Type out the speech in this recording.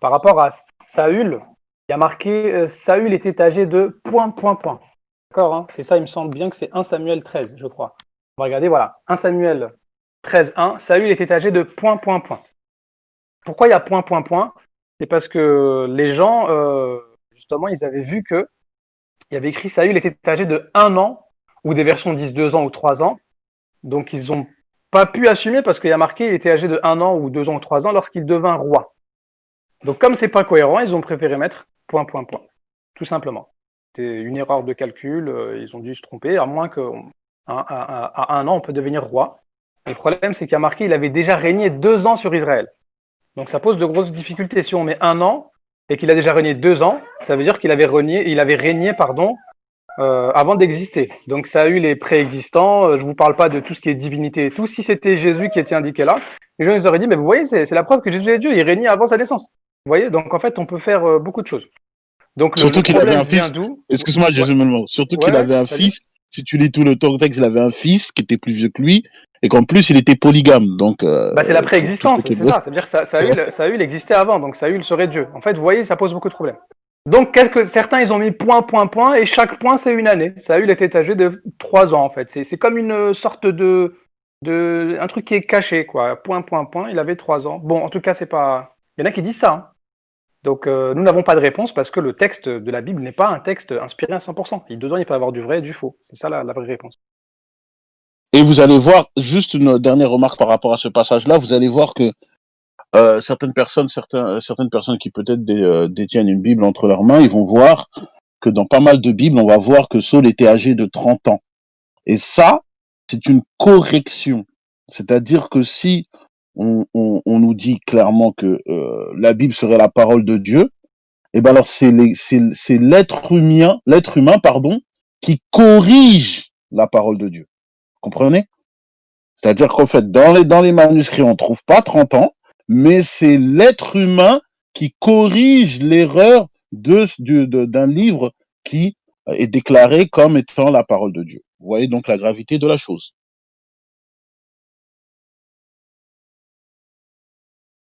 par rapport à Saül, il y a marqué Saül était âgé de point, point, point. D'accord, hein. C'est ça, il me semble bien que c'est 1 Samuel 13, je crois. On va regarder, voilà. 1 Samuel 13, 1. Saül était âgé de point, point, point. Pourquoi il y a point, point, point? C'est parce que les gens, justement, ils avaient vu que il y avait écrit Saül était âgé de 1 an, ou des versions disent 2 ans ou 3 ans. Donc, ils n'ont pas pu assumer parce qu'il y a marqué il était âgé de 1 an ou 2 ans ou 3 ans lorsqu'il devint roi. Donc, comme c'est pas cohérent, ils ont préféré mettre point, point, point. Tout simplement. C'était une erreur de calcul, ils ont dû se tromper, à moins qu'à à 1 an, on peut devenir roi. Le problème, c'est qu'il y a marqué il avait déjà régné 2 ans sur Israël. Donc, ça pose de grosses difficultés. Si on met 1 an et qu'il a déjà régné 2 ans, ça veut dire qu'il avait régné, avant d'exister. Donc Saül est préexistant, je vous parle pas de tout ce qui est divinité et tout. Si c'était Jésus qui était indiqué là, les gens ils auraient dit, mais vous voyez, c'est la preuve que Jésus est Dieu, il régnait avant sa naissance. Vous voyez, donc en fait, on peut faire beaucoup de choses. Donc le Surtout qu'il avait problème un vient fils. d'où? Excuse-moi, Ouais, Jésus me surtout qu'il ouais, avait un vas-y. fils. Si tu lis tout le texte, il avait un fils qui était plus vieux que lui et qu'en plus il était polygame. Donc Bah c'est la tout préexistence, était c'est bon. ça. C'est-à-dire que Saül existait avant, donc Saül serait Dieu. En fait, vous voyez, ça pose beaucoup de problèmes. Donc certains ils ont mis point, point, point, et chaque point c'est une année. Saül était âgé de 3 ans en fait. C'est comme une sorte de un truc qui est caché quoi. Point, point, point. Il avait 3 ans. Bon, en tout cas c'est pas. Il y en a qui disent ça. Hein. Donc nous n'avons pas de réponse parce que le texte de la Bible n'est pas un texte inspiré à 100%. Dedans il peut y avoir du vrai et du faux. C'est ça la vraie réponse. Et vous allez voir, juste une dernière remarque par rapport à ce passage-là, vous allez voir que certaines personnes qui peut-être détiennent une Bible entre leurs mains, ils vont voir que dans pas mal de Bibles, on va voir que Saul était âgé de 30 ans. Et ça, c'est une correction. C'est-à-dire que si on nous dit clairement que la Bible serait la parole de Dieu, et ben alors c'est l'être humain pardon, qui corrige la parole de Dieu. Comprenez? C'est-à-dire qu'en fait, dans les manuscrits, on ne trouve pas 30 ans, mais c'est l'être humain qui corrige l'erreur d'un livre qui est déclaré comme étant la parole de Dieu. Vous voyez donc la gravité de la chose.